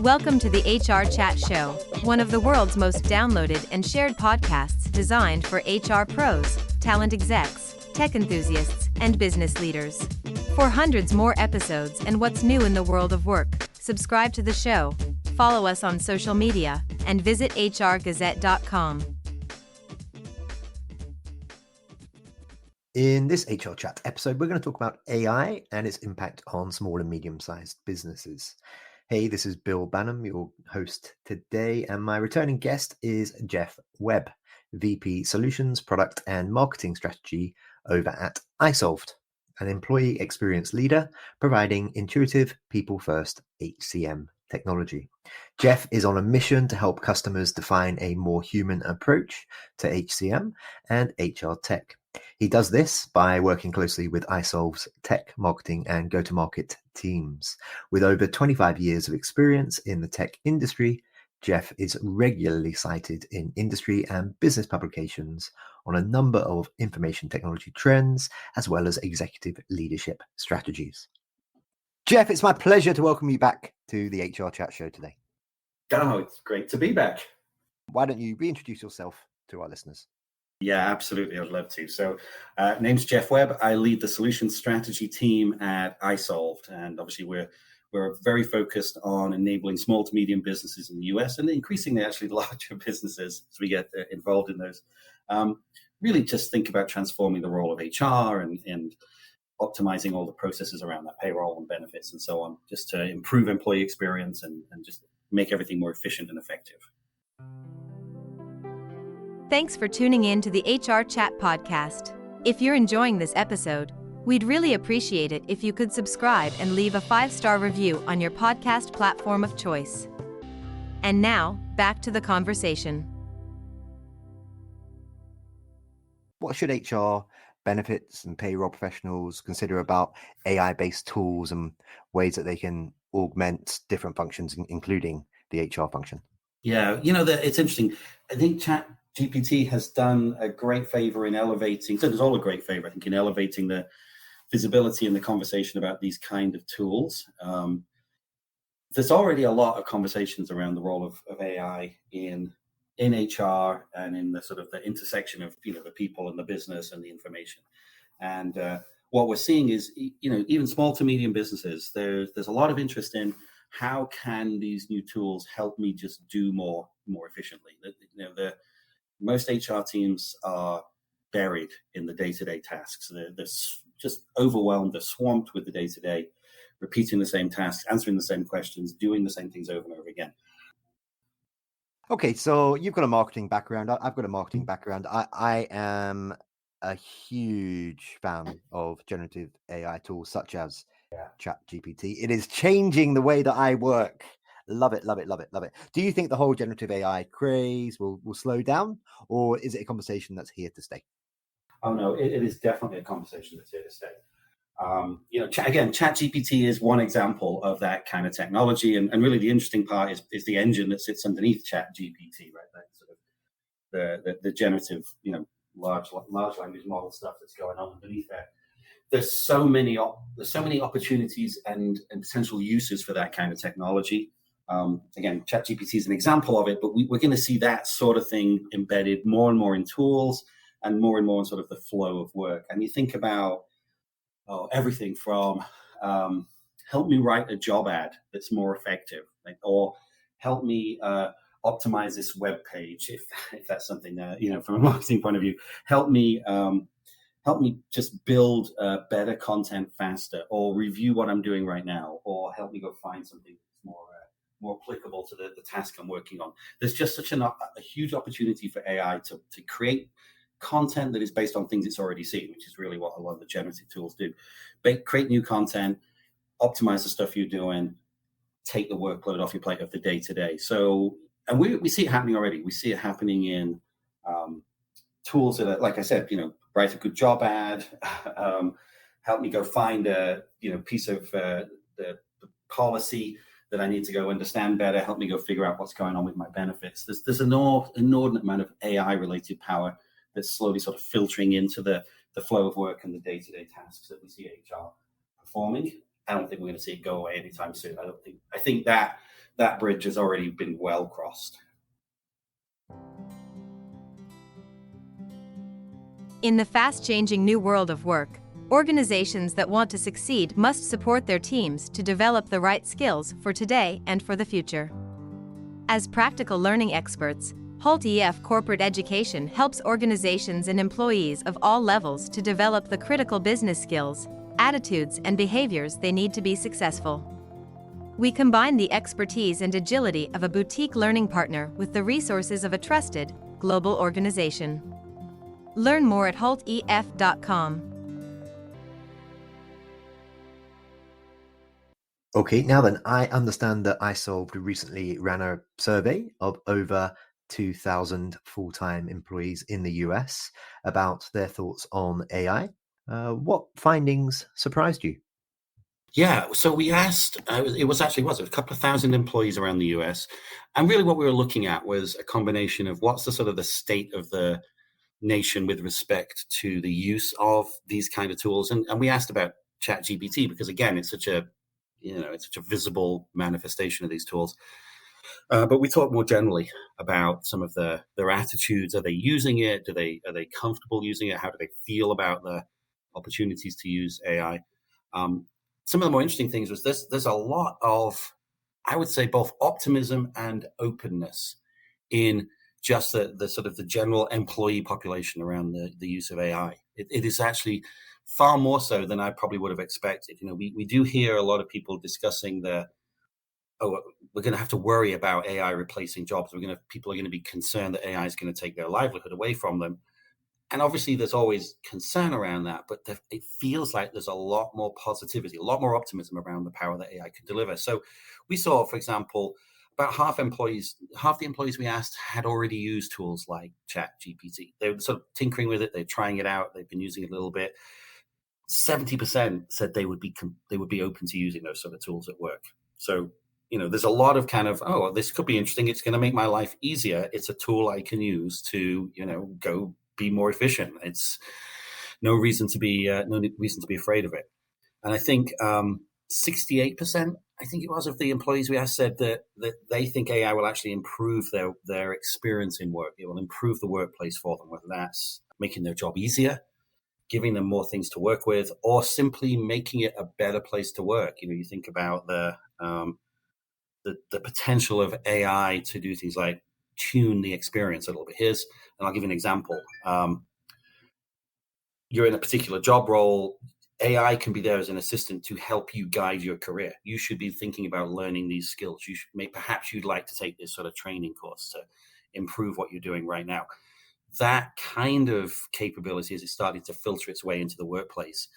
Welcome to the HRchat Show, one of the world's most downloaded and shared podcasts designed for HR pros, talent execs, tech enthusiasts, and business leaders. For hundreds more episodes and what's new in the world of work, subscribe to the show, follow us on social media, and visit hrgazette.com. In this HR Chat episode, we're going to talk about AI and its impact on small and medium-sized businesses. Hey, this is Bill Banham, your host today, and my returning guest is Geoff Webb, VP Solutions, Product and Marketing Strategy over at isolved, an employee experience leader providing intuitive, people-first HCM technology. Geoff is on a mission to help customers define a more human approach to HCM and HR tech. He does this by working closely with isolved's tech, marketing, and go-to-market teams. With over 25 years of experience in the tech industry, Geoff is regularly cited in industry and business publications on a number of information technology trends, as well as executive leadership strategies. Geoff, it's my pleasure to welcome you back to the HR Chat Show today. Oh, it's great to be back. Why don't you reintroduce yourself to our listeners? Yeah, absolutely. I'd love to. So, name's Geoff Webb. I lead the solutions strategy team at isolved, and obviously we're very focused on enabling small to medium businesses in the US and increasingly actually larger businesses as we get involved in those. Really just think about transforming the role of HR and optimizing all the processes around that, payroll and benefits and so on, just to improve employee experience and just make everything more efficient and effective. Thanks for tuning in to the HR Chat podcast. If you're enjoying this episode, we'd really appreciate it if you could subscribe and leave a 5-star review on your podcast platform of choice. And now, back to the conversation. What should HR benefits and payroll professionals consider about AI-based tools and ways that they can augment different functions, including the HR function? Yeah, it's interesting. I think ChatGPT has done a great favor in elevating, so there's all a great favor, I think, in elevating the visibility and the conversation about these kind of tools. There's already a lot of conversations around the role of AI in HR and in the sort of the intersection of the people and the business and the information. And what we're seeing is even small to medium businesses, there's a lot of interest in how can these new tools help me just do more efficiently. Most HR teams are buried in the day-to-day tasks. They're just overwhelmed. They're swamped with the day-to-day, repeating the same tasks, answering the same questions, doing the same things over and over again. Okay, so you've got a marketing background. I've got a marketing background. I am a huge fan of generative AI tools such as ChatGPT. It is changing the way that I work. Love it, love it, love it, love it. Do you think the whole generative AI craze will slow down, or is it a conversation that's here to stay? Oh, no, it is definitely a conversation that's here to stay. Again, ChatGPT is one example of that kind of technology, and really the interesting part is the engine that sits underneath ChatGPT, right? That sort of the generative, large language model stuff that's going on underneath there. There's so many opportunities and potential uses for that kind of technology. Again, ChatGPT is an example of it, but we're going to see that sort of thing embedded more and more in tools and more in sort of the flow of work. And you think about everything from help me write a job ad that's more effective, or help me optimize this web page if that's something from a marketing point of view. Help me just build better content faster, or review what I'm doing right now, or help me go find something that's more applicable to the task I'm working on. There's just such a huge opportunity for AI to create content that is based on things it's already seen, which is really what a lot of the generative tools do. Create new content, optimize the stuff you're doing, take the workload off your plate of the day-to-day. So, and we see it happening already. We see it happening in tools that are, like I said, write a good job ad, help me go find a piece of the policy that I need to go understand better, help me go figure out what's going on with my benefits. There's an inordinate amount of AI-related power that's slowly sort of filtering into the flow of work and the day-to-day tasks that we see HR performing. I don't think we're going to see it go away anytime soon. I think that that bridge has already been well crossed. In the fast-changing new world of work, organizations that want to succeed must support their teams to develop the right skills for today and for the future. As practical learning experts, Holt EF Corporate Education helps organizations and employees of all levels to develop the critical business skills, attitudes, and behaviors they need to be successful. We combine the expertise and agility of a boutique learning partner with the resources of a trusted, global organization. Learn more at holtef.com. Okay, now then, I understand that isolved recently ran a survey of over 2,000 full-time employees in the US about their thoughts on AI. What findings surprised you? Yeah, so we asked, it was a couple of thousand employees around the US. And really what we were looking at was a combination of what's the sort of the state of the nation with respect to the use of these kind of tools. And we asked about ChatGPT because, again, it's such a visible manifestation of these tools. But we talked more generally about some of their attitudes. Are they using it? Are they comfortable using it? How do they feel about the opportunities to use AI? Some of the more interesting things was there's a lot of, I would say, both optimism and openness in just the sort of the general employee population around the use of AI. It is actually far more so than I probably would have expected. We do hear a lot of people discussing we're going to have to worry about AI replacing jobs. People are going to be concerned that AI is going to take their livelihood away from them. And obviously there's always concern around that, but it feels like there's a lot more positivity, a lot more optimism around the power that AI can deliver. So we saw, for example, about half the employees we asked had already used tools like ChatGPT. They were sort of tinkering with it. They're trying it out. They've been using it a little bit. 70% said they would be open to using those sort of tools at work. So, there's a lot of kind of, this could be interesting. It's going to make my life easier. It's a tool I can use to, go be more efficient. It's no reason to be afraid of it. And I think 68%, I think it was, of the employees we asked said that they think AI will actually improve their experience in work. It will improve the workplace for them, whether that's making their job easier, giving them more things to work with, or simply making it a better place to work. You think about the potential of AI to do things like tune the experience a little bit. And I'll give you an example. You're in a particular job role. AI can be there as an assistant to help you guide your career. You should be thinking about learning these skills. Perhaps you'd like to take this sort of training course to improve what you're doing right now. That kind of capability, as it's starting to filter its way into the workplace,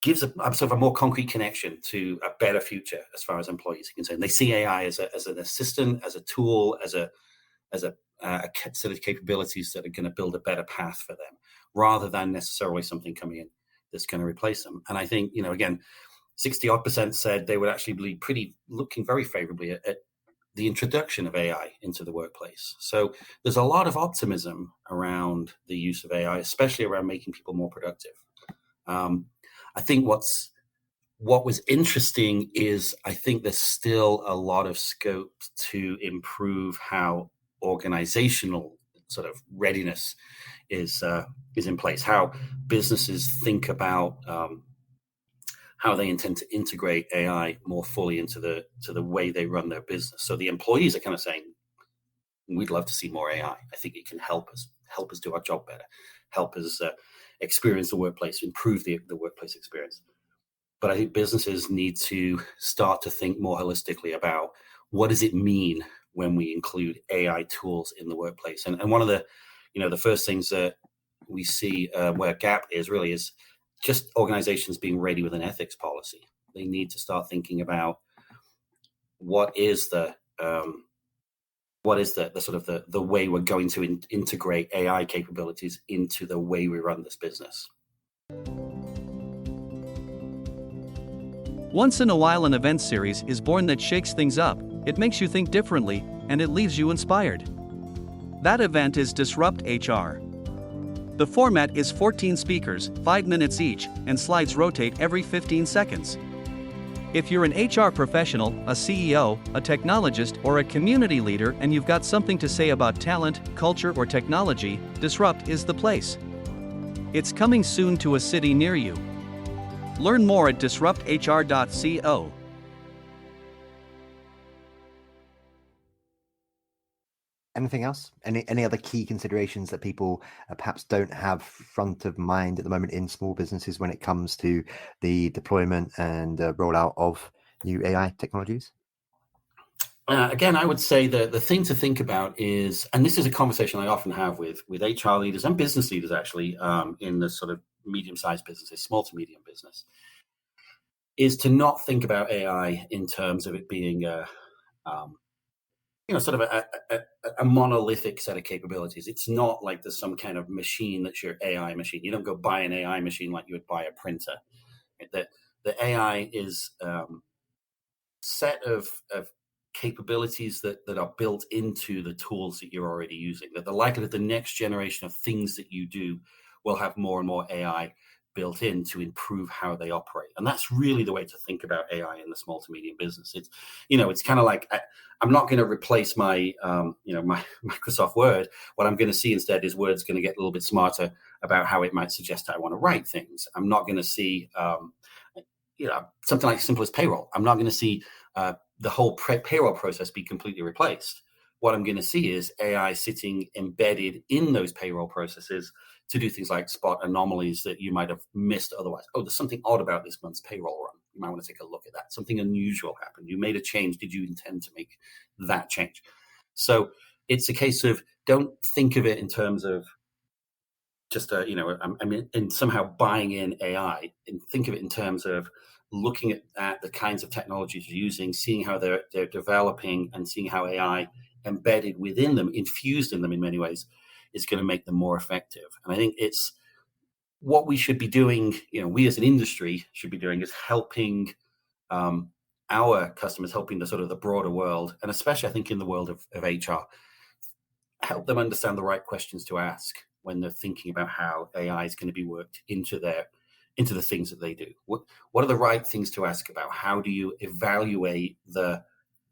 gives a sort of a more concrete connection to a better future as far as employees are concerned. They see AI as an assistant, as a tool, as a set of capabilities that are going to build a better path for them, rather than necessarily something coming in that's going to replace them. And I think, again, 60% said they would actually be looking very favorably at the introduction of AI into the workplace. So there's a lot of optimism around the use of AI, especially around making people more productive. I think what was interesting is I think there's still a lot of scope to improve how organizational sort of readiness is in place, how businesses think about how they intend to integrate AI more fully into the way they run their business. So the employees are kind of saying, we'd love to see more AI. I think it can help us do our job better, help us experience the workplace, improve the workplace experience. But I think businesses need to start to think more holistically about what does it mean when we include AI tools in the workplace. And one of the first things that we see where a gap is just organizations being ready with an ethics policy. They need to start thinking about what is the sort of the way we're going to integrate AI capabilities into the way we run this business. Once in a while, an event series is born that shakes things up. It makes you think differently, and it leaves you inspired. That event is Disrupt HR. The format is 14 speakers, 5 minutes each, and slides rotate every 15 seconds. If you're an HR professional, a CEO, a technologist, or a community leader and you've got something to say about talent, culture, or technology, Disrupt is the place. It's coming soon to a city near you. Learn more at disrupthr.co. Anything else? Any other key considerations that people perhaps don't have front of mind at the moment in small businesses when it comes to the deployment and rollout of new AI technologies? Again, I would say that the thing to think about is, and this is a conversation I often have with HR leaders and business leaders, actually, in the sort of medium-sized businesses, small to medium business, is to not think about AI in terms of it being sort of a monolithic set of capabilities. It's not like there's some kind of machine that's your AI machine. You don't go buy an AI machine like you would buy a printer. The AI is set of capabilities that are built into the tools that you're already using. That the likelihood that the next generation of things that you do will have more and more AI built in to improve how they operate. And that's really the way to think about AI in the small to medium business. It's kind of like, I'm not going to replace my my Microsoft Word. What I'm going to see instead is Word's going to get a little bit smarter about how it might suggest I want to write things. I'm not going to see something like simple as payroll. I'm not going to see the whole payroll process be completely replaced. What I'm going to see is AI sitting embedded in those payroll processes to do things like spot anomalies that you might have missed otherwise. Oh, there's something odd about this month's payroll run. You might want to take a look at that. Something unusual happened. You made a change. Did you intend to make that change? So it's a case of, don't think of it in terms of just and somehow buying in AI, and think of it in terms of looking at the kinds of technologies you're using, seeing how they're developing, and seeing how AI embedded within them, infused in them in many ways, is going to make them more effective. And I think it's what we should be doing, we as an industry should be doing, is helping our customers, helping the sort of the broader world, and especially I think in the world of HR, help them understand the right questions to ask when they're thinking about how AI is going to be worked into the things that they do. What are the right things to ask about? How do you evaluate the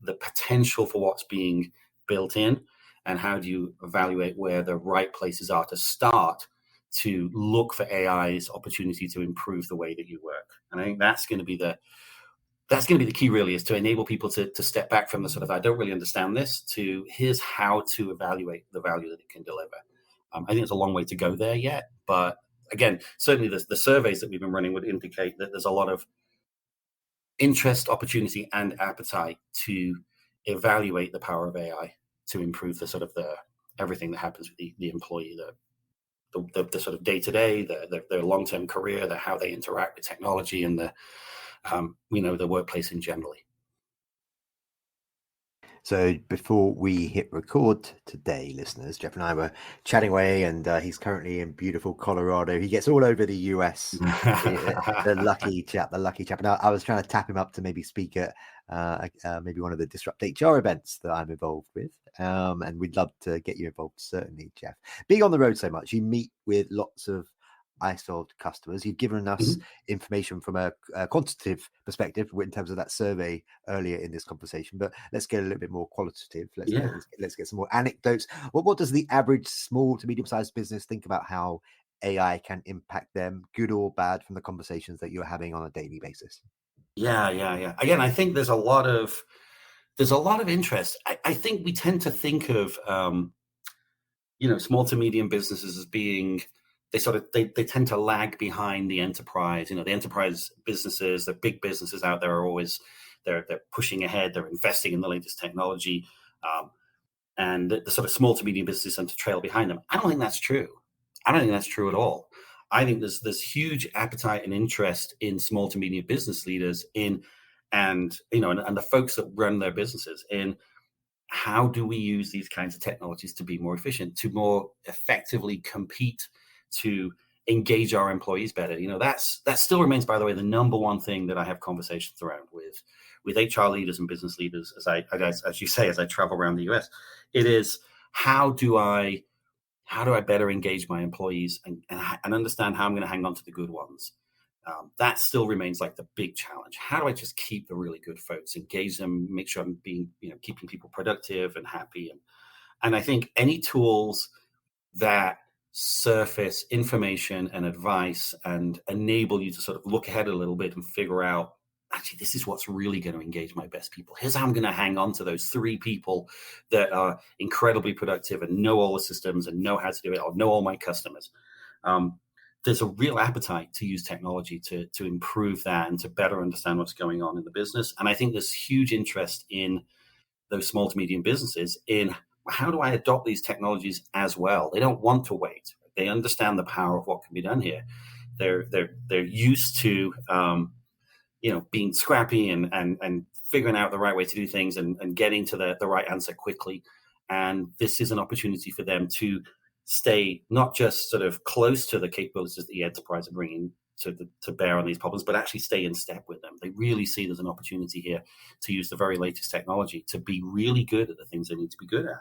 potential for what's being built in, and how do you evaluate where the right places are to start to look for AI's opportunity to improve the way that you work? And I think that's going to be the key, really, is to enable people to step back from the sort of, I don't really understand this, to here's how to evaluate the value that it can deliver. I think it's a long way to go there yet, but again, certainly the surveys that we've been running would indicate that there's a lot of interest, opportunity, and appetite to evaluate the power of AI to improve the sort of everything that happens with the employee, the sort of day-to-day, their long-term career, how they interact with technology, and the workplace in generally. So before we hit record today, listeners, Geoff and I were chatting away, and he's currently in beautiful Colorado. He gets all over the US, the lucky chap. And I was trying to tap him up to maybe speak at maybe one of the Disrupt HR events that I'm involved with. And we'd love to get you involved, certainly, Geoff. Being on the road so much, you meet with lots of isolved customers. You've given us information from a quantitative perspective in terms of that survey earlier in this conversation, but let's get a little bit more qualitative. Let's get some more anecdotes. What does the average small to medium-sized business think about how AI can impact them, good or bad, from the conversations that you're having on a daily basis? Yeah. Again, I think there's a lot of interest. I think we tend to think of small to medium businesses as being, they tend to lag behind the enterprise. The enterprise businesses, the big businesses out there, are always they're pushing ahead. They're investing in the latest technology, and the sort of small to medium businesses tend to trail behind them. I don't think that's true. I don't think that's true at all. I think there's huge appetite and interest in small to medium business leaders and the folks that run their businesses in how do we use these kinds of technologies to be more efficient, to more effectively compete, to engage our employees better. That still remains, by the way, the number one thing that I have conversations around with HR leaders and business leaders as you say, as I travel around the US. It is, how do I better engage my employees and understand how I'm going to hang on to the good ones? That still remains like the big challenge. How do I just keep the really good folks, engage them, make sure I'm being, keeping people productive and happy? And I think any tools that surface information and advice and enable you to sort of look ahead a little bit and figure out, actually, this is what's really going to engage my best people. Here's how I'm going to hang on to those 3 people that are incredibly productive and know all the systems and know how to do it, or know all my customers. There's a real appetite to use technology to improve that and to better understand what's going on in the business. And I think there's huge interest in those small to medium businesses in, how do I adopt these technologies as well? They don't want to wait. They understand the power of what can be done here. They're used to being scrappy and figuring out the right way to do things and getting to the right answer quickly. And this is an opportunity for them to stay not just sort of close to the capabilities that the enterprise are bringing to bear on these problems, but actually stay in step with them. They really see there's an opportunity here to use the very latest technology to be really good at the things they need to be good at.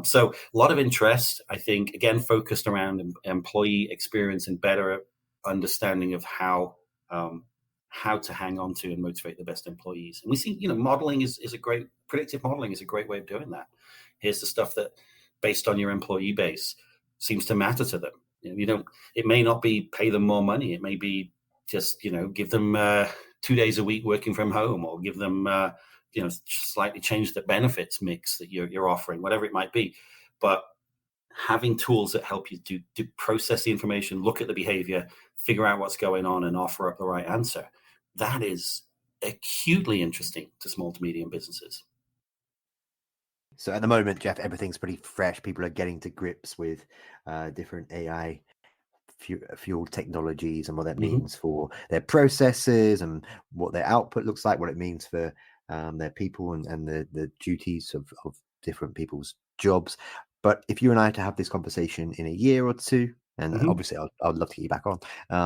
So a lot of interest, I think, again, focused around employee experience and better understanding of how to hang on to and motivate the best employees. And we see, predictive modeling is a great way of doing that. Here's the stuff that, based on your employee base, seems to matter to them. It may not be pay them more money. It may be just, give them 2 days a week working from home, or give them, slightly change the benefits mix that you're offering, whatever it might be. But having tools that help you to process the information, look at the behavior, figure out what's going on, and offer up the right answer, that is acutely interesting to small to medium businesses. So at the moment, Geoff, everything's pretty fresh. People are getting to grips with different AI fueled technologies and what that means for their processes and what their output looks like, what it means for their people and the duties of different people's jobs. But if you and I to have this conversation in a year or two, and obviously I'd love to get you back on,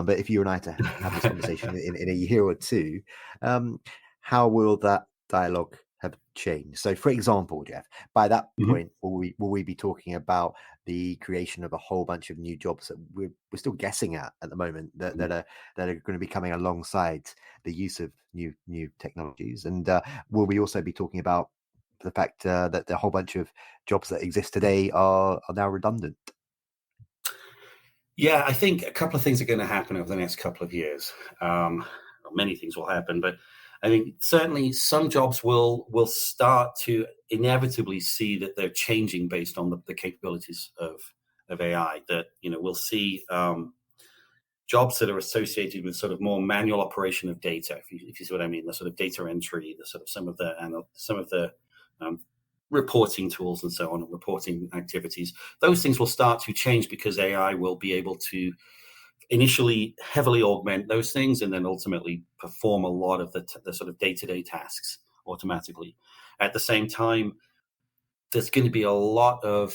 but if you and I to have this conversation in a year or two, how will that dialogue have changed? So, for example, Geoff, by that point, will we be talking about the creation of a whole bunch of new jobs that we're still guessing at the moment that are going to be coming alongside the use of new technologies? And will we also be talking about the fact that the whole bunch of jobs that exist today are now redundant? Yeah, I think a couple of things are going to happen over the next couple of years. Many things will happen, but I think certainly some jobs will start to inevitably see that they're changing based on the capabilities of AI. That we'll see jobs that are associated with sort of more manual operation of data. If you see what I mean, the sort of data entry, the sort of some of the reporting tools and so on, and reporting activities. Those things will start to change because AI will be able to initially heavily augment those things and then ultimately perform a lot of the sort of day-to-day tasks automatically. At the same time, there's going to be a lot of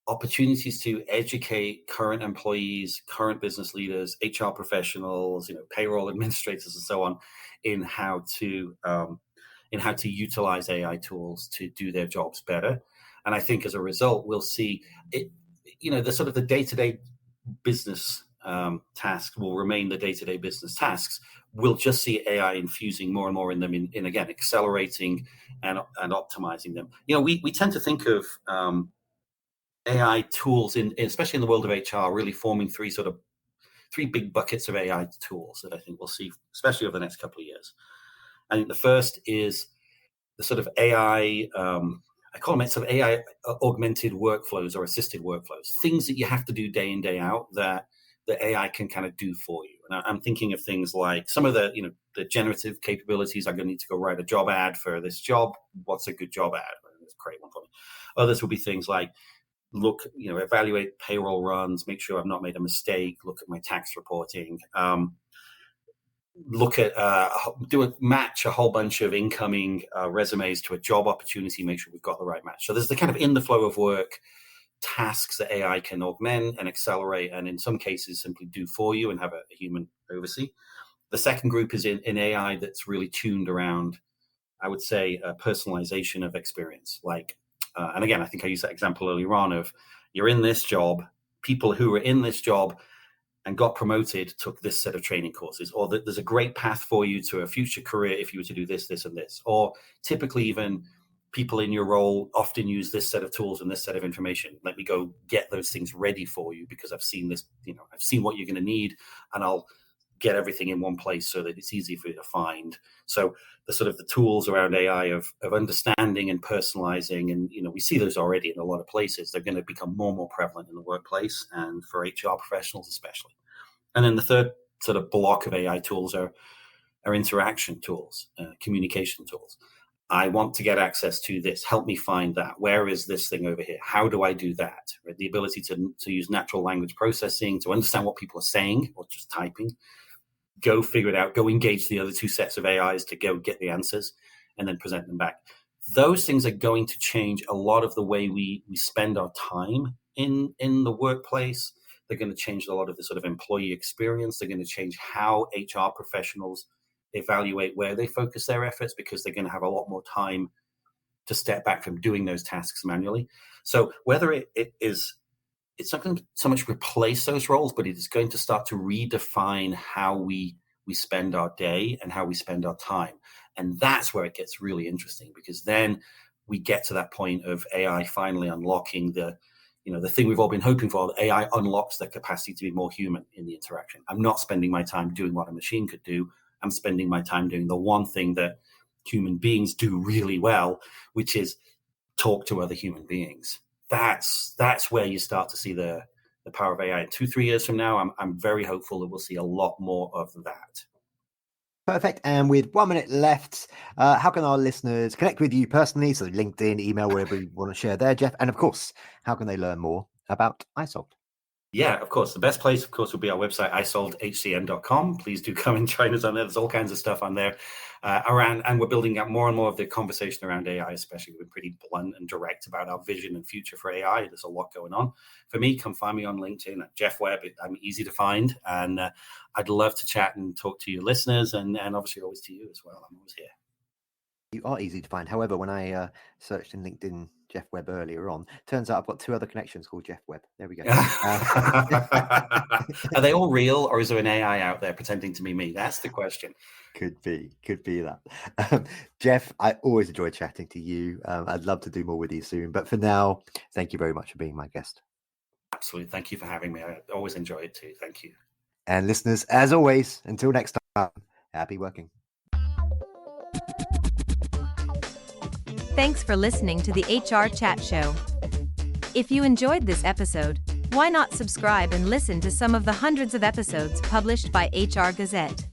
opportunities to educate current employees, current business leaders, HR professionals, payroll administrators and so on in how to utilize AI tools to do their jobs better. And I think as a result, we'll see it, the sort of the day-to-day business tasks will remain the day-to-day business tasks. We'll just see AI infusing more and more in them, in again, accelerating and optimizing them. We tend to think of AI tools, especially in the world of HR, really forming three big buckets of AI tools that I think we'll see, especially over the next couple of years. I think the first is the sort of AI, I call them sort of AI augmented workflows or assisted workflows, things that you have to do day in, day out that the AI can kind of do for you. And I'm thinking of things like some of the generative capabilities. I'm going to need to go write a job ad for this job. What's a good job ad? Let's create one for me. Others will be things like evaluate payroll runs, make sure I've not made a mistake, look at my tax reporting, match a whole bunch of incoming resumes to a job opportunity, make sure we've got the right match. So there's the kind of in the flow of work tasks that AI can augment and accelerate, and in some cases simply do for you and have a human oversee. The second group is in AI that's really tuned around, I would say, personalization of experience. And again, I think I used that example earlier on of you're in this job, people who are in this job and got promoted, took this set of training courses, or that there's a great path for you to a future career if you were to do this, this, and this. Or typically even people in your role often use this set of tools and this set of information. Let me go get those things ready for you because I've seen this, I've seen what you're going to need, and I'll get everything in one place so that it's easy for you to find. So the sort of the tools around AI of understanding and personalizing, and we see those already in a lot of places. They're going to become more and more prevalent in the workplace and for HR professionals especially. And then the third sort of block of AI tools are interaction tools, communication tools. I want to get access to this. Help me find that. Where is this thing over here? How do I do that? Right? The ability to use natural language processing to understand what people are saying or just typing. Go figure it out, go engage the other two sets of AIs to go get the answers and then present them back. Those things are going to change a lot of the way we spend our time in the workplace. They're going to change a lot of the sort of employee experience. They're going to change how HR professionals evaluate where they focus their efforts, because they're going to have a lot more time to step back from doing those tasks manually. So whether it's not going to so much replace those roles, but it is going to start to redefine how we spend our day and how we spend our time. And that's where it gets really interesting, because then we get to that point of AI finally unlocking the thing we've all been hoping for. AI unlocks the capacity to be more human in the interaction. I'm not spending my time doing what a machine could do. I'm spending my time doing the one thing that human beings do really well, which is talk to other human beings. That's where you start to see the power of AI. 2-3 years from now, I'm very hopeful that we'll see a lot more of that. Perfect. And with 1 minute left, how can our listeners connect with you personally? So LinkedIn, email, wherever you want to share there, Geoff. And of course, how can they learn more about isolved? Yeah, of course. The best place, of course, would be our website, isolvedhcm.com. Please do come and join us on there. There's all kinds of stuff on there around, and we're building up more and more of the conversation around AI, especially. We're pretty blunt and direct about our vision and future for AI. There's a lot going on. For me, come find me on LinkedIn at Geoff Webb. I'm easy to find, and I'd love to chat and talk to your listeners, and obviously always to you as well. I'm always here. You are easy to find. However, when I searched in LinkedIn Geoff Webb earlier on, turns out I've got 2 other connections called Geoff Webb. There we go. Are they all real, or is there an AI out there pretending to be me? That's the question. Could be that. Geoff, I always enjoy chatting to you. I'd love to do more with you soon. But for now, thank you very much for being my guest. Absolutely. Thank you for having me. I always enjoy it too. Thank you. And listeners, as always, until next time, happy working. Thanks for listening to the HRchat show. If you enjoyed this episode, why not subscribe and listen to some of the hundreds of episodes published by HR Gazette?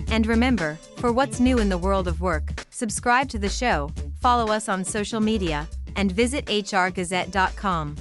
And remember, for what's new in the world of work, subscribe to the show, follow us on social media, and visit hrgazette.com.